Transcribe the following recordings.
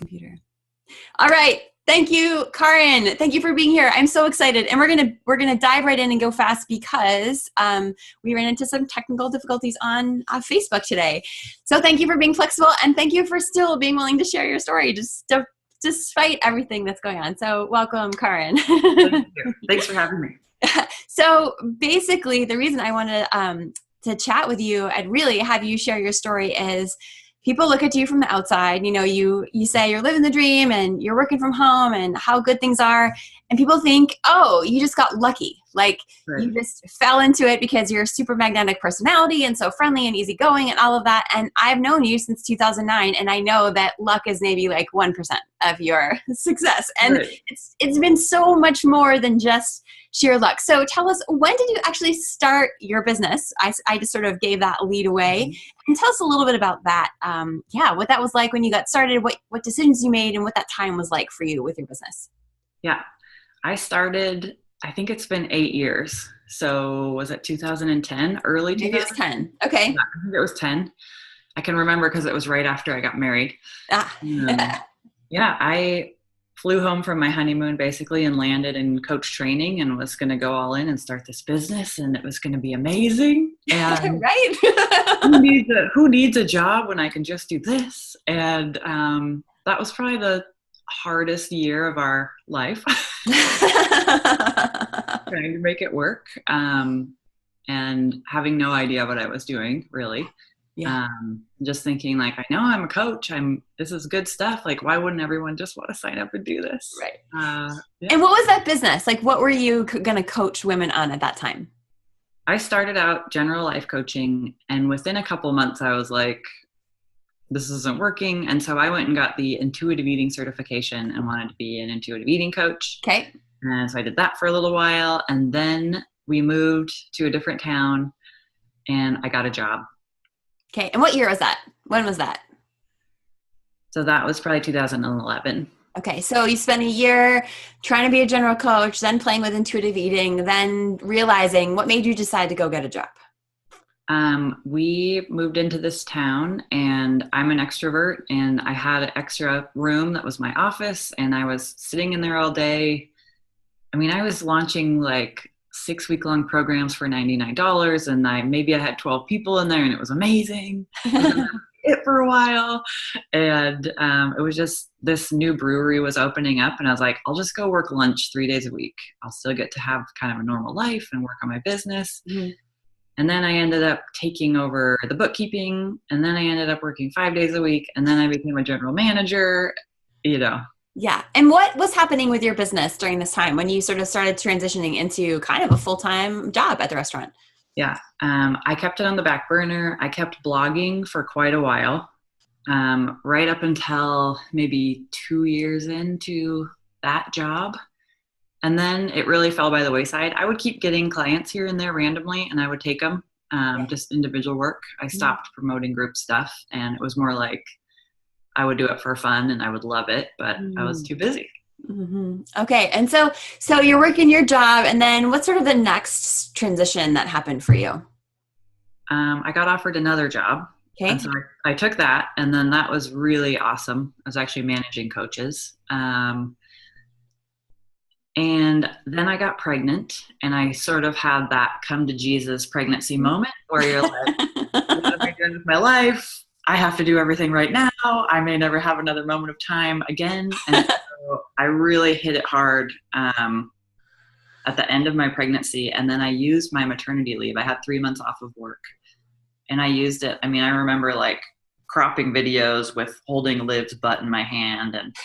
Computer. All right. Thank you, Caryn. Thank you for being here. I'm so excited. And we're gonna dive right in and go fast because we ran into some technical difficulties on Facebook today. So thank you for being flexible, and thank you for still being willing to share your story despite everything that's going on. So welcome, Caryn. Thank you. Thanks for having me. So basically, the reason I wanted to chat with you and really have you share your story is people look at you from the outside. You know, you say you're living the dream and you're working from home and how good things are. And people think, oh, you just got lucky. Like Right. You just fell into it because you're a super magnetic personality and so friendly and easygoing and all of that. And I've known you since 2009. And I know that luck is maybe like 1% of your success. And Right. it's been so much more than just sheer luck. So tell us, when did you actually start your business? I just sort of gave that lead away. And tell us a little bit about that. What that was like when you got started, what decisions you made, and what that time was like for you with your business. Yeah. I started, I think it's been 8 years. So was it 2010? Early 2010? Maybe it was 10. Okay. Yeah, I think it was 10. I can remember because it was right after I got married. I flew home from my honeymoon basically and landed in coach training and was going to go all in and start this business, and it was going to be amazing. And Right. who needs a job when I can just do this? And that was probably the hardest year of our life. Trying to make it work, and having no idea what I was doing, really. Yeah. Just thinking like, I know I'm a coach. This is good stuff. Like, why wouldn't everyone just want to sign up and do this? Right. Yeah. And what was that business? Like, what were you going to coach women on at that time? I started out general life coaching, and within a couple months I was like, this isn't working. And so I went and got the intuitive eating certification and wanted to be an intuitive eating coach. Okay. And so I did that for a little while, and then we moved to a different town and I got a job. Okay. And what year was that? When was that? So that was probably 2011. Okay. So you spent a year trying to be a general coach, then playing with intuitive eating, then realizing. What made you decide to go get a job? We moved into this town, and I'm an extrovert, and I had an extra room that was my office, and I was sitting in there all day. I mean, I was launching like 6-week-long programs for $99, and I had 12 people in there, and it was amazing. It for a while, and it was just, this new brewery was opening up, and I was like, I'll just go work lunch 3 days a week. I'll still get to have kind of a normal life and work on my business. Mm-hmm. And then I ended up taking over the bookkeeping, and then I ended up working 5 days a week, and then I became a general manager, Yeah. And what was happening with your business during this time when you sort of started transitioning into kind of a full-time job at the restaurant? Yeah. I kept it on the back burner. I kept blogging for quite a while, right up until maybe 2 years into that job. And then it really fell by the wayside. I would keep getting clients here and there randomly, and I would take them, just individual work. I stopped promoting group stuff, and it was more like I would do it for fun and I would love it, but I was too busy. Mm-hmm. Okay. And so you're working your job, and then what's sort of the next transition that happened for you? I got offered another job. Okay. And so I took that, and then that was really awesome. I was actually managing coaches. And then I got pregnant, and I sort of had that come to Jesus pregnancy moment where you're like, what am I doing with my life? I have to do everything right now. I may never have another moment of time again. And so I really hit it hard at the end of my pregnancy. And then I used my maternity leave. I had 3 months off of work, and I used it. I mean, I remember like cropping videos with holding Liv's butt in my hand, and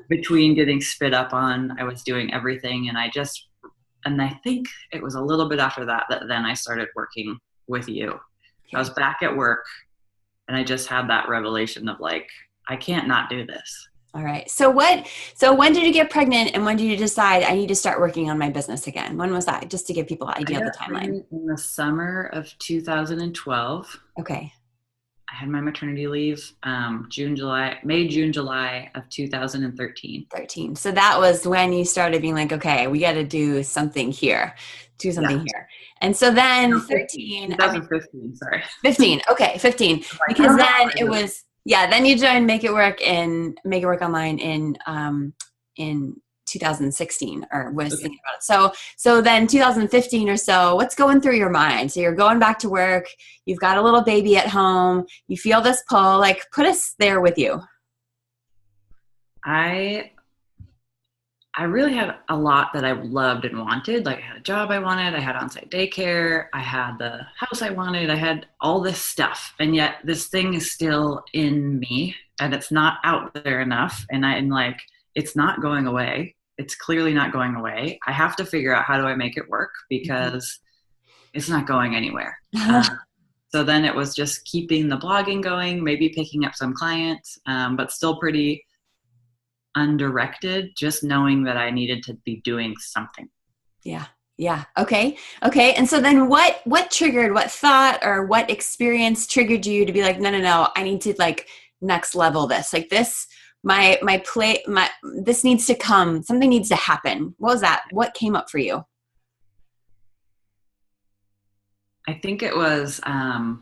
between getting spit up on, I was doing everything. And I think it was a little bit after that then I started working with you. Okay. I was back at work, and I just had that revelation of like, I can't not do this. All right. So when did you get pregnant, and when did you decide I need to start working on my business again? When was that? Just to give people an idea of the timeline. In the summer of 2012. Okay. I had my maternity leave, May, June, July of 2013. So that was when you started being like, okay, we got to do something here. Here. And so then 2015, sorry. 15. Okay. 15. Because then it was Yeah. Then you joined Make It Work Online in 2016, or was Okay. thinking about it. So then 2015 or so, what's going through your mind? So you're going back to work, you've got a little baby at home, you feel this pull, like put us there with you. I really had a lot that I loved and wanted. Like I had a job I wanted, I had on-site daycare, I had the house I wanted, I had all this stuff. And yet this thing is still in me and it's not out there enough. And I'm like, it's not going away. It's clearly not going away. I have to figure out how do I make it work because it's not going anywhere. So then it was just keeping the blogging going, maybe picking up some clients, but still pretty undirected, just knowing that I needed to be doing something. Yeah. Yeah. Okay. Okay. And so then what triggered, what thought or what experience triggered you to be like, no, I need to like next level this, like this, this needs to come, something needs to happen. What was that? What came up for you? I think it was, I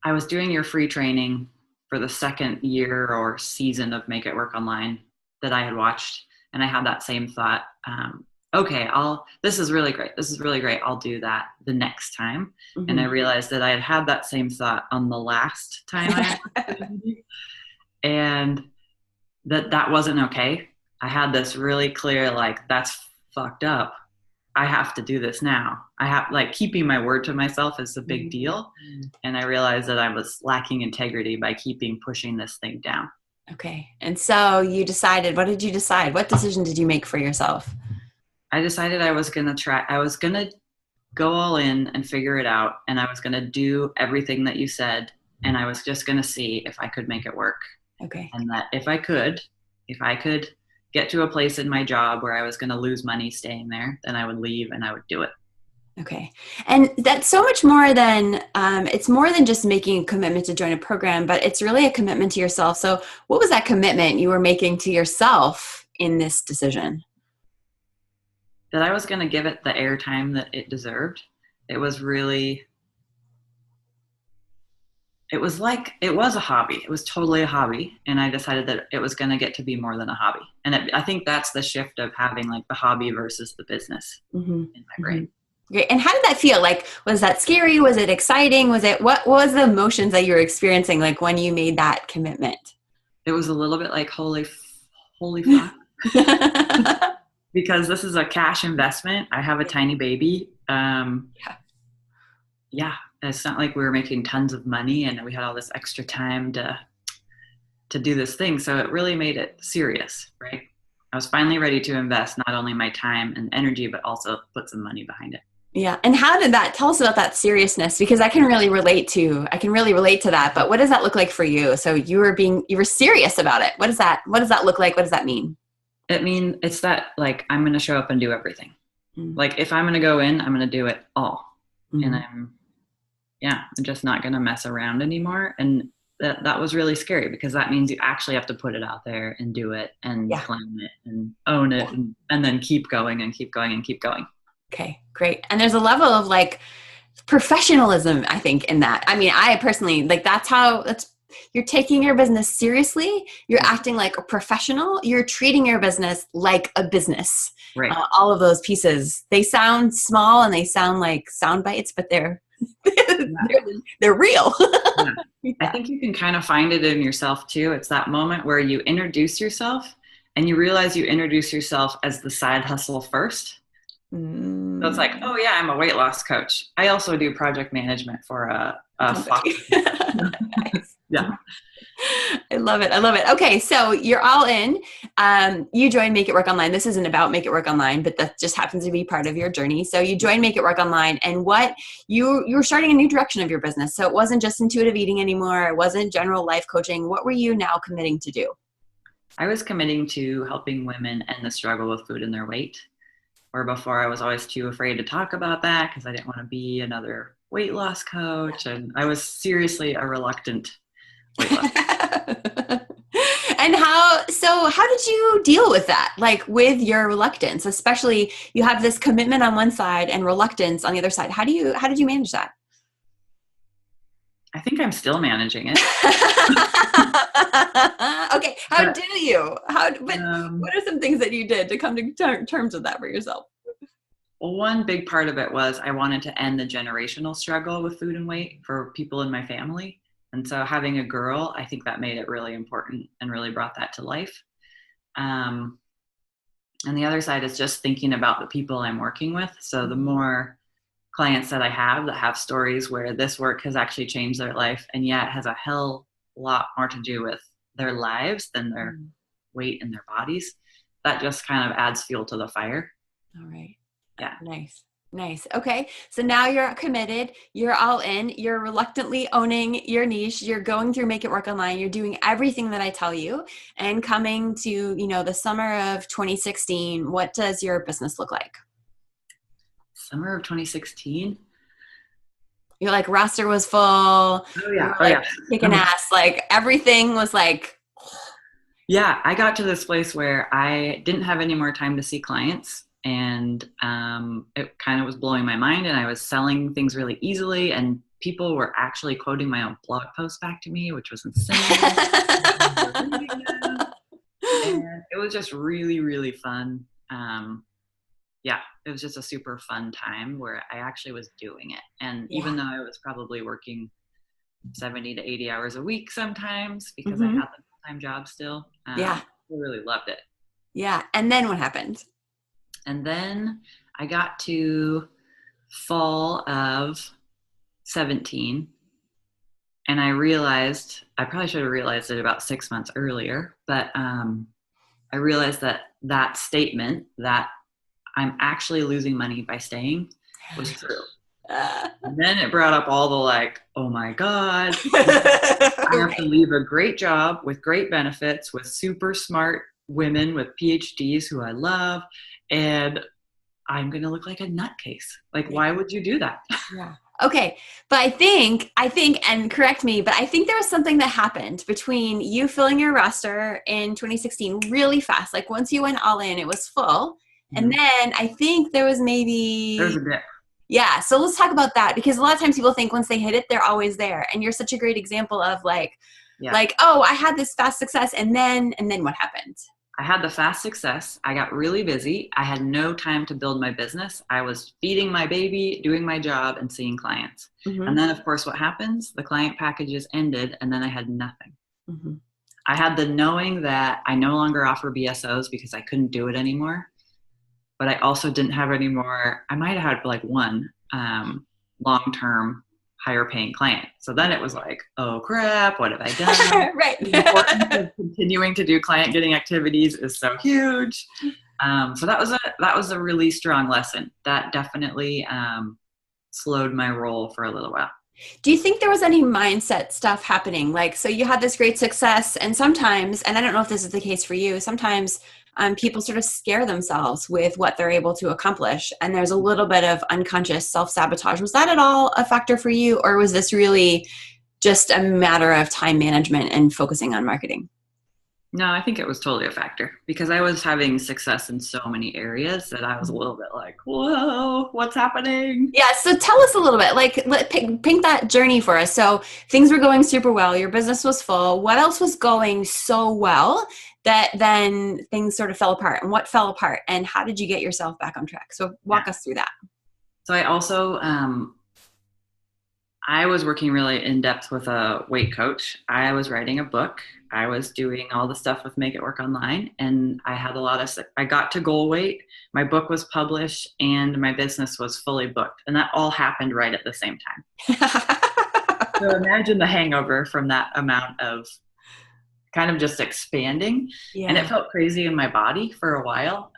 was doing your free training for the second year or season of Make It Work Online that I had watched. And I had that same thought, okay, this is really great. This is really great. I'll do that the next time. Mm-hmm. And I realized that I had that same thought on the last time I had and that wasn't okay. I had this really clear, like, that's fucked up. I have to do this now. I have, like, keeping my word to myself is a big deal. And I realized that I was lacking integrity by pushing this thing down. Okay. And so you decided, what did you decide? What decision did you make for yourself? I decided I was going to go all in and figure it out. And I was going to do everything that you said. And I was just going to see if I could make it work. Okay. And that if I could get to a place in my job where I was going to lose money staying there, then I would leave and I would do it. Okay. And that's so much more than, it's more than just making a commitment to join a program, but it's really a commitment to yourself. So what was that commitment you were making to yourself in this decision? That I was going to give it the airtime that it deserved. It was a hobby. It was totally a hobby. And I decided that it was going to get to be more than a hobby. And I think that's the shift of having like the hobby versus the business in my brain. Great. And how did that feel? Like, was that scary? Was it exciting? What was the emotions that you were experiencing like when you made that commitment? It was a little bit like, holy fuck. Because this is a cash investment. I have a tiny baby. Yeah. It's not like we were making tons of money and we had all this extra time to do this thing. So it really made it serious, right? I was finally ready to invest not only my time and energy, but also put some money behind it. Yeah. And how did tell us about that seriousness? Because I can really relate to that. But what does that look like for you? So you were serious about it. What does that look like? What does that mean? It's that, like, I'm going to show up and do everything. Like, if I'm going to go in, I'm going to do it all. And I'm just not going to mess around anymore. And that was really scary because that means you actually have to put it out there and do it and claim it and own it and then keep going and keep going and keep going. Okay, great. And there's a level of like professionalism, I think, in that. I mean, I personally, like, you're taking your business seriously. You're acting like a professional. You're treating your business like a business. Right. All of those pieces, they sound small and they sound like sound bites, but they're real. I think you can kind of find it in yourself too. It's that moment where you introduce yourself and you realize you introduce yourself as the side hustle first. So it's like, oh yeah, I'm a weight loss coach. I also do project management for a Nice. Yeah. I love it. Okay. So you're all in. You joined Make It Work Online. This isn't about Make It Work Online, but that just happens to be part of your journey. So you joined Make It Work Online, and you were starting a new direction of your business. So it wasn't just intuitive eating anymore. It wasn't general life coaching. What were you now committing to do? I was committing to helping women end the struggle with food and their weight. Where before I was always too afraid to talk about that because I didn't want to be another weight loss coach. And I was seriously a reluctant weight loss coach. And how did you deal with that? Like, with your reluctance, especially you have this commitment on one side and reluctance on the other side. How did you manage that? I think I'm still managing it. Okay. How But, do you? But um, what are some things that you did to come to terms with that for yourself? well, one big part of it was I wanted to end the generational struggle with food and weight for people in my family. And so having a girl, I think that made it really important and really brought that to life. Um, and the other side is just thinking about the people I'm working with. So the more clients that I have that have stories where this work has actually changed their life and yet has a hell lot more to do with their lives than their weight and their bodies, that just kind of adds fuel to the fire. All right. Yeah. Nice. Nice. Okay. So now you're committed, you're all in, you're reluctantly owning your niche, you're going through Make It Work Online, you're doing everything that I tell you, and coming to, the summer of 2016, what does your business look like? Summer of 2016. You're like, roster was full. Oh You yeah. were Oh like yeah. kicking ass. Like everything was like, Yeah. I got to this place where I didn't have any more time to see clients, and it kind of was blowing my mind. And I was selling things really easily, and people were actually quoting my own blog posts back to me, which was insane. And it was just really, really fun. Yeah, it was just a super fun time where I actually was doing it. And even though I was probably working 70 to 80 hours a week sometimes because I had the full-time job still, I really loved it. Yeah. And then what happened? And then I got to fall of 17, and I realized, I probably should have realized it about 6 months earlier, but I realized that statement that I'm actually losing money by staying was true. And then it brought up all the like, oh my God, I have to leave a great job with great benefits with super smart women with PhDs who I love, and I'm going to look like a nutcase. Like, why would you do that? Yeah. Okay. But I think, and correct me, but I think there was something that happened between you filling your roster in 2016 really fast. Like once you went all in, it was full. And then I think there was a bit. Yeah. So let's talk about that, because a lot of times people think once they hit it, they're always there. And you're such a great example of like, oh, I had this fast success. And then what happened? I had the fast success. I got really busy. I had no time to build my business. I was feeding my baby, doing my job, and seeing clients. And then, of course, what happens? The client packages ended, and then I had nothing. I had the knowing that I no longer offer BSOs because I couldn't do it anymore. But I also didn't have any more. I might have had like one long-term higher paying client. So then it was like, oh crap, what have I done? Right. The importance of continuing to do client getting activities is so huge. So that was a really strong lesson. That definitely slowed my roll for a little while. Do you think there was any mindset stuff happening? Like, so you had this great success, and sometimes, and I don't know if this is the case for you, sometimes people sort of scare themselves with what they're able to accomplish. And there's a little bit of unconscious self-sabotage. Was that at all a factor for you? Or was this really just a matter of time management and focusing on marketing? No, I think it was totally a factor because I was having success in so many areas that I was a little bit like, whoa, what's happening? Yeah. So tell us a little bit, like paint that journey for us. So things were going super well. Your business was full. What else was going so well that then things sort of fell apart, and what fell apart, and how did you get yourself back on track? So walk us through that. So I also, I was working really in depth with a weight coach. I was writing a book. I was doing all the stuff with Make It Work Online, and I had I got to goal weight. My book was published and my business was fully booked, and that all happened right at the same time. So imagine the hangover from that amount of kind of just expanding. And it felt crazy in my body for a while,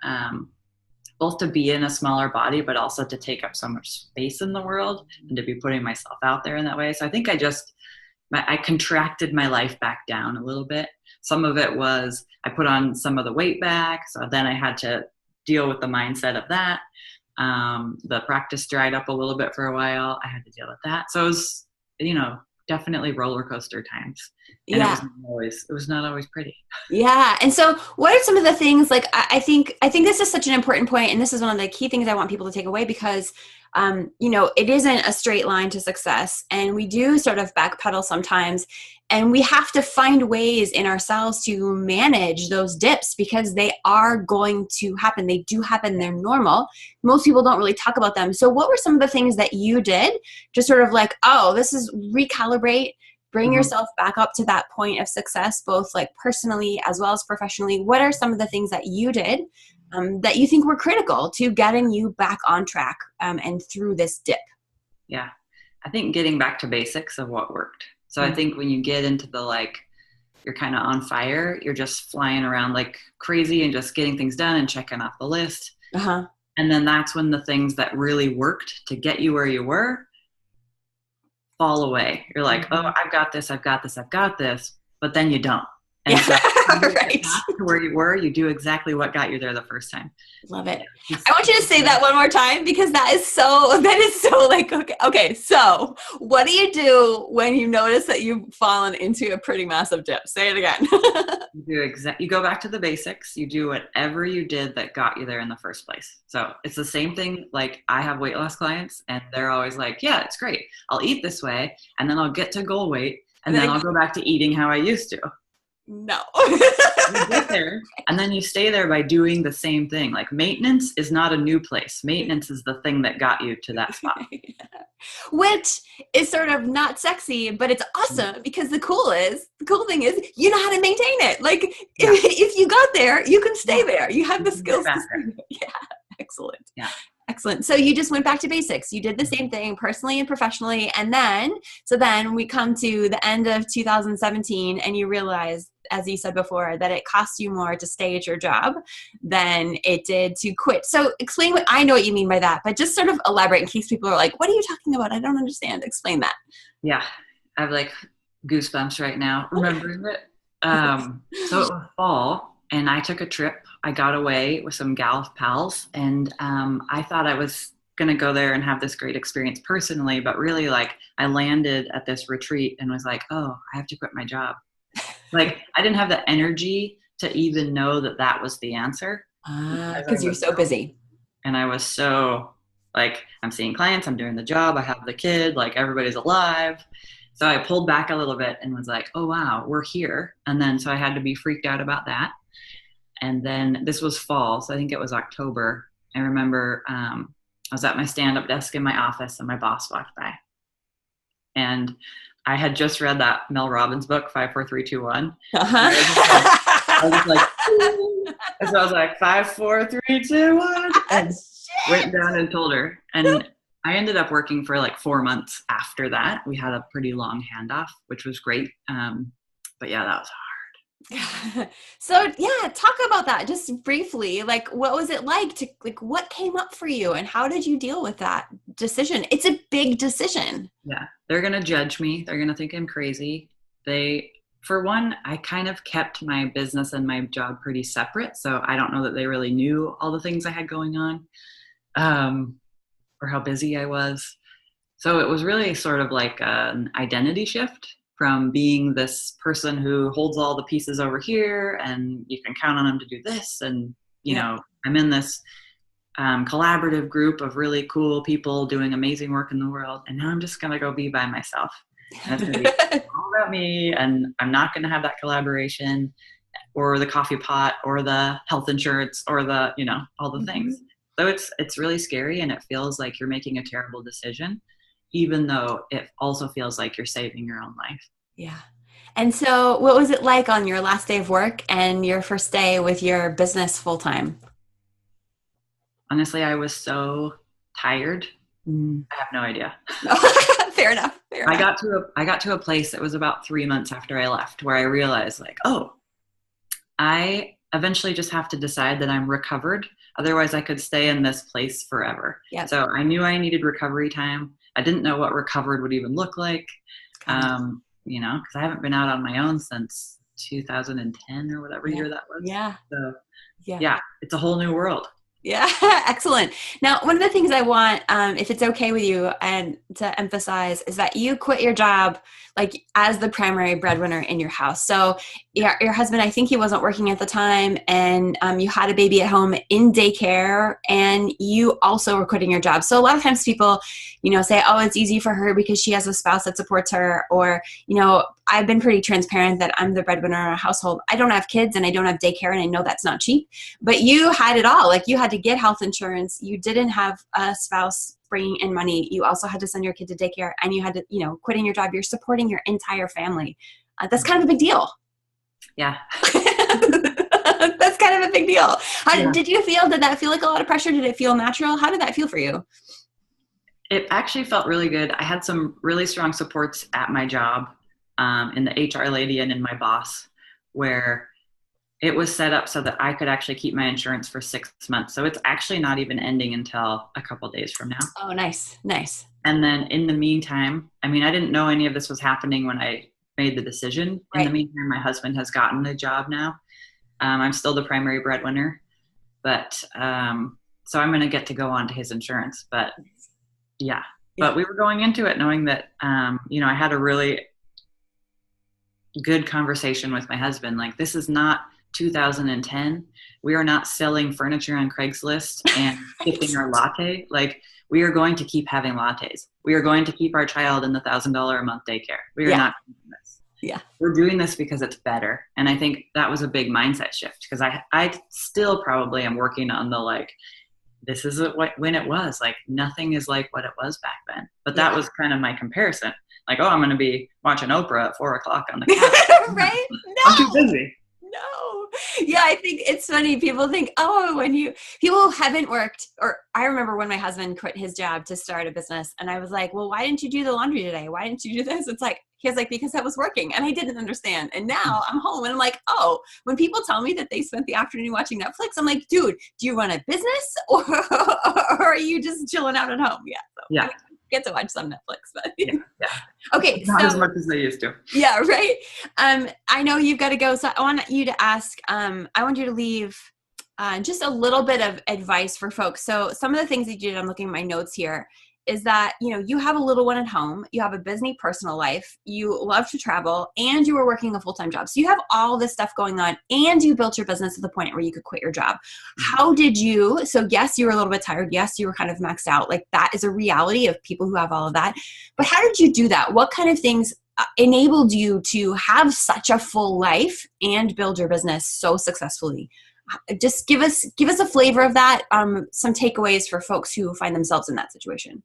both to be in a smaller body, but also to take up so much space in the world and to be putting myself out there in that way. So I think I contracted my life back down a little bit. Some of it was I put on some of the weight back. So then I had to deal with the mindset of that. The practice dried up a little bit for a while. I had to deal with that. So it was, definitely roller coaster times. And it was not always pretty. Yeah. And so what are some of the things, like, I think this is such an important point, and this is one of the key things I want people to take away, because it isn't a straight line to success, and we do sort of backpedal sometimes, and we have to find ways in ourselves to manage those dips because they are going to happen. They do happen. They're normal. Most people don't really talk about them. So what were some of the things that you did to sort of like, oh, this is recalibrate, bring yourself back up to that point of success, both like personally as well as professionally? What are some of the things that you did that you think were critical to getting you back on track and through this dip? Yeah. I think getting back to basics of what worked. So I think when you get into the, like, you're kind of on fire, you're just flying around like crazy and just getting things done and checking off the list. And then that's when the things that really worked to get you where you were fall away. You're like, oh, I've got this. But then you don't. And so right. to where you were, you do exactly what got you there the first time. Love it. I want you to say that one more time, because that is so like, okay. So what do you do when you notice that you've fallen into a pretty massive dip? Say it again. You go back to the basics. You do whatever you did that got you there in the first place. So it's the same thing. Like, I have weight loss clients and they're always like, yeah, it's great. I'll eat this way and then I'll get to goal weight and then I'll go back to eating how I used to. No. You get there and then you stay there by doing the same thing. Like, maintenance is not a new place. Maintenance is the thing that got you to that spot. Which is sort of not sexy, but it's awesome, because the cool thing is you know how to maintain it. Like, if you got there, you can stay there. You have the skills to stay there. Yeah. Excellent. Yeah. Excellent. So you just went back to basics. You did the same thing personally and professionally. And then we come to the end of 2017 and you realize, as you said before, that it cost you more to stay at your job than it did to quit. So explain I know what you mean by that, but just sort of elaborate in case people are like, what are you talking about? I don't understand. Explain that. Yeah. I have like goosebumps right now remembering it. So it was fall and I took a trip. I got away with some gal pals and I thought I was going to go there and have this great experience personally, but really, like, I landed at this retreat and was like, oh, I have to quit my job. Like, I didn't have the energy to even know that that was the answer. Because you're so busy. And I was so, like, I'm seeing clients, I'm doing the job, I have the kid, like, everybody's alive. So I pulled back a little bit and was like, oh, wow, we're here. And then so I had to be freaked out about that. And then this was fall, so I think it was October. I remember I was at my stand-up desk in my office and my boss walked by. And I had just read that Mel Robbins book, 5, 4, 3, 2, 1. I was like, and so I was like, 5, 4, 3, 2, 1. And went down and told her. And I ended up working for like 4 months after that. We had a pretty long handoff, which was great. But yeah, that was hard. So yeah, talk about that just briefly. Like, what was it like what came up for you and how did you deal with that decision? It's a big decision. Yeah. They're going to judge me. They're going to think I'm crazy. For one, I kind of kept my business and my job pretty separate. So I don't know that they really knew all the things I had going on, or how busy I was. So it was really sort of like an identity shift from being this person who holds all the pieces over here and you can count on them to do this. And, you know, I'm in this collaborative group of really cool people doing amazing work in the world. And now I'm just going to go be by myself. And it's going to be all about me. And I'm not going to have that collaboration or the coffee pot or the health insurance or the, you know, all the things. So it's really scary and it feels like you're making a terrible decision, even though it also feels like you're saving your own life. Yeah. And so what was it like on your last day of work and your first day with your business full time? Honestly, I was so tired. I have no idea. Fair enough. I got to a place that was about 3 months after I left where I realized, like, oh, I eventually just have to decide that I'm recovered. Otherwise I could stay in this place forever. Yep. So I knew I needed recovery time. I didn't know what recovered would even look like, you know, because I haven't been out on my own since 2010 or whatever year that was. Yeah. So yeah, it's a whole new world. Yeah, excellent. Now, one of the things I want, if it's okay with you, and to emphasize, is that you quit your job like as the primary breadwinner in your house. So your husband, I think he wasn't working at the time, and you had a baby at home in daycare, and you also were quitting your job. So a lot of times people, say, oh, it's easy for her because she has a spouse that supports her, or, I've been pretty transparent that I'm the breadwinner in our household. I don't have kids and I don't have daycare, and I know that's not cheap. But you had it all. Like, you had to get health insurance. You didn't have a spouse bringing in money. You also had to send your kid to daycare, and you had to, quitting your job. You're supporting your entire family. That's kind of a big deal. Yeah. That's kind of a big deal. Yeah. Did that feel like a lot of pressure? Did it feel natural? How did that feel for you? It actually felt really good. I had some really strong supports at my job, in the HR lady and in my boss, where it was set up so that I could actually keep my insurance for 6 months. So it's actually not even ending until a couple days from now. Oh, nice. Nice. And then in the meantime, I didn't know any of this was happening when I made the decision. Right. In the meantime, my husband has gotten a job now. I'm still the primary breadwinner, but so I'm going to get to go on to his insurance. But yeah, but we were going into it knowing that, I had a really good conversation with my husband. Like, this is not 2010. We are not selling furniture on Craigslist and shipping our latte. Like, we are going to keep having lattes. We are going to keep our child in the $1,000 a month daycare. We are not doing this. Yeah. We're doing this because it's better. And I think that was a big mindset shift, because I still probably am working on the, this is when it was. Like, nothing is like what it was back then. But that was kind of my comparison. Like, oh, I'm going to be watching Oprah at 4:00 on the couch. Right? No. I'm too busy. No. Yeah, I think it's funny. People think, oh, people who haven't worked, or I remember when my husband quit his job to start a business, and I was like, well, why didn't you do the laundry today? Why didn't you do this? It's like, he was like, because I was working, and I didn't understand. And now I'm home, and I'm like, oh, when people tell me that they spent the afternoon watching Netflix, I'm like, dude, do you run a business or are you just chilling out at home? Yeah. So yeah. Get to watch some Netflix, but yeah. Okay, not as much as I used to. Yeah, right. I know you've got to go, so I want you to ask. I want you to leave just a little bit of advice for folks. So some of the things that you did, I'm looking at my notes here, is that you have a little one at home, you have a busy personal life, you love to travel, and you were working a full-time job. So you have all this stuff going on, and you built your business to the point where you could quit your job. How did you? So yes, you were a little bit tired. Yes, you were kind of maxed out. Like, that is a reality of people who have all of that. But how did you do that? What kind of things enabled you to have such a full life and build your business so successfully? Just give us a flavor of that. Some takeaways for folks who find themselves in that situation.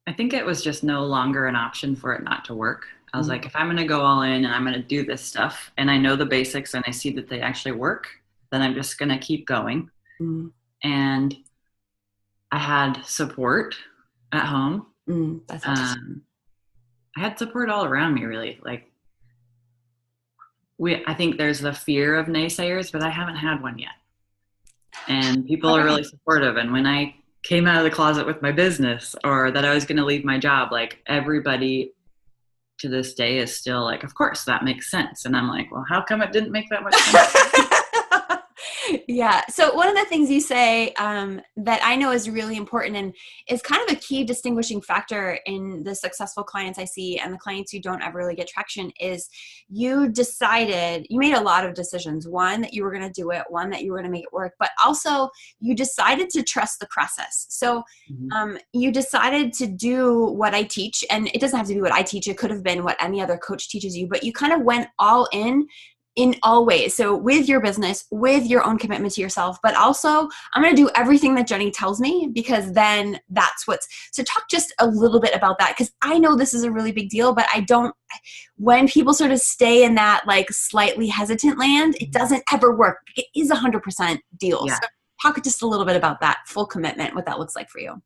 I think it was just no longer an option for it not to work. I was like, if I'm going to go all in and I'm going to do this stuff, and I know the basics and I see that they actually work, then I'm just going to keep going. And I had support at home. That's interesting. I had support all around me, really. Like, I think there's the fear of naysayers, but I haven't had one yet. And people are really supportive. And when I came out of the closet with my business, or that I was going to leave my job, like, everybody to this day is still like, of course, that makes sense. And I'm like, well, how come it didn't make that much sense? Yeah. So one of the things you say that I know is really important and is kind of a key distinguishing factor in the successful clients I see and the clients who don't ever really get traction is you made a lot of decisions. One, that you were going to do it. One, that you were going to make it work. But also you decided to trust the process. So you decided to do what I teach. And it doesn't have to be what I teach. It could have been what any other coach teaches you. But you kind of went all in all ways. So with your business, with your own commitment to yourself, but also I'm going to do everything that Jenny tells me, because then that's so talk just a little bit about that. Cause I know this is a really big deal, but when people sort of stay in that like slightly hesitant land, it doesn't ever work. It is 100% deal. Yeah. So talk just a little bit about that full commitment, what that looks like for you.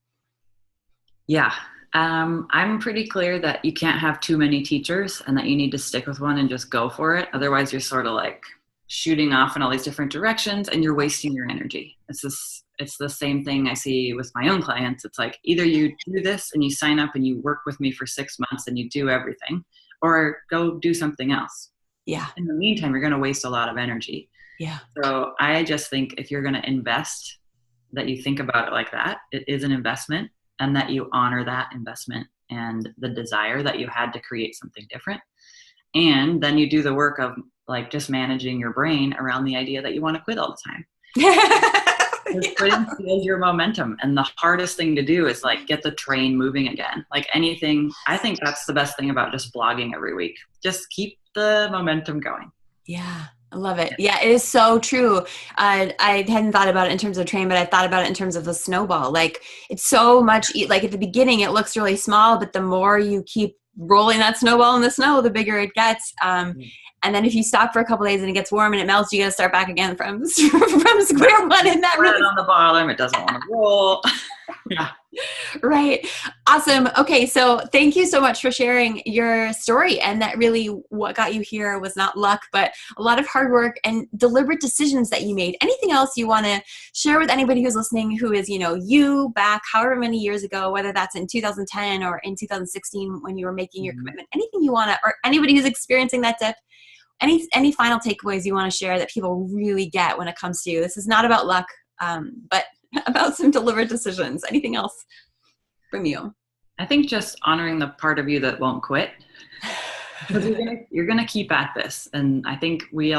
Yeah. I'm pretty clear that you can't have too many teachers and that you need to stick with one and just go for it. Otherwise you're sort of like shooting off in all these different directions and you're wasting your energy. It's the same thing I see with my own clients. It's like, either you do this and you sign up and you work with me for 6 months and you do everything, or go do something else. Yeah. In the meantime, you're going to waste a lot of energy. Yeah. So I just think if you're going to invest, that you think about it like that. It is an investment, and that you honor that investment and the desire that you had to create something different. And then you do the work of like just managing your brain around the idea that you want to quit all the time. Because quitting steals your momentum. And the hardest thing to do is like get the train moving again. Like anything, I think that's the best thing about just blogging every week. Just keep the momentum going. Yeah. I love it. Yeah, it is so true. I hadn't thought about it in terms of train, but I thought about it in terms of the snowball. Like it's so much, like at the beginning, it looks really small, but the more you keep rolling that snowball in the snow, the bigger it gets. And then if you stop for a couple days and it gets warm and it melts, you got to start back again from square one. And that really on the bottom, it doesn't want to roll. Yeah. Right. Awesome. Okay. So thank you so much for sharing your story. And that really what got you here was not luck, but a lot of hard work and deliberate decisions that you made. Anything else you want to share with anybody who's listening who is, you back however many years ago, whether that's in 2010 or in 2016 when you were making your commitment, anything you want to, or anybody who's experiencing that dip, any final takeaways you want to share that people really get when it comes to you? This is not about luck, but about some deliberate decisions. Anything else from you? I think just honoring the part of you that won't quit. Because you're gonna keep at this. And I think we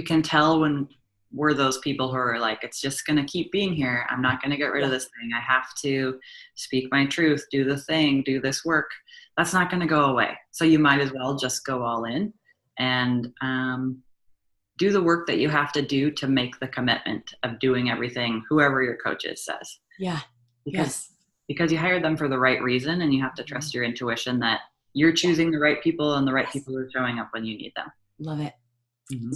can tell when we're those people who are like, it's just gonna keep being here. I'm not gonna get rid of this thing. I have to speak my truth, do the thing, do this work. That's not gonna go away. So you might as well just go all in and do the work that you have to do to make the commitment of doing everything whoever your coach is says. Yeah. Because you hired them for the right reason, and you have to trust your intuition that you're choosing the right people, and the right people are showing up when you need them. Love it.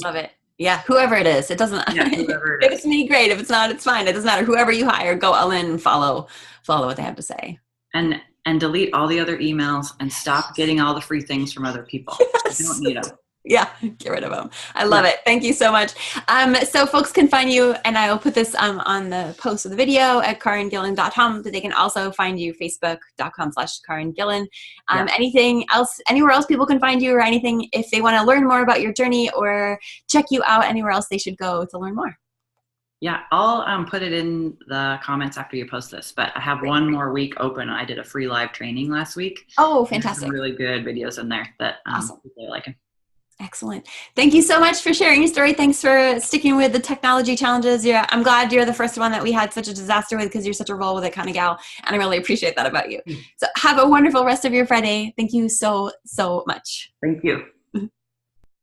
Love it. Yeah. Whoever it is, it doesn't matter. Whoever If it's me, great. If it's not, it's fine. It doesn't matter. Whoever you hire, go all in and follow what they have to say. And delete all the other emails and stop getting all the free things from other people. Yes. You don't need them. Yeah, get rid of them. I love it. Thank you so much. So folks can find you, and I will put this on the post of the video at caryngillen.com, but they can also find you facebook.com/caryngillen. Anything else, anywhere else people can find you, or anything if they want to learn more about your journey or check you out, anywhere else they should go to learn more? Yeah, I'll put it in the comments after you post this, but I have one more week open. I did a free live training last week. Oh, fantastic. Some really good videos in there that awesome. People are liking. Excellent. Thank you so much for sharing your story. Thanks for sticking with the technology challenges. Yeah, I'm glad you're the first one that we had such a disaster with, because you're such a roll with it kind of gal. And I really appreciate that about you. So have a wonderful rest of your Friday. Thank you so, so much. Thank you.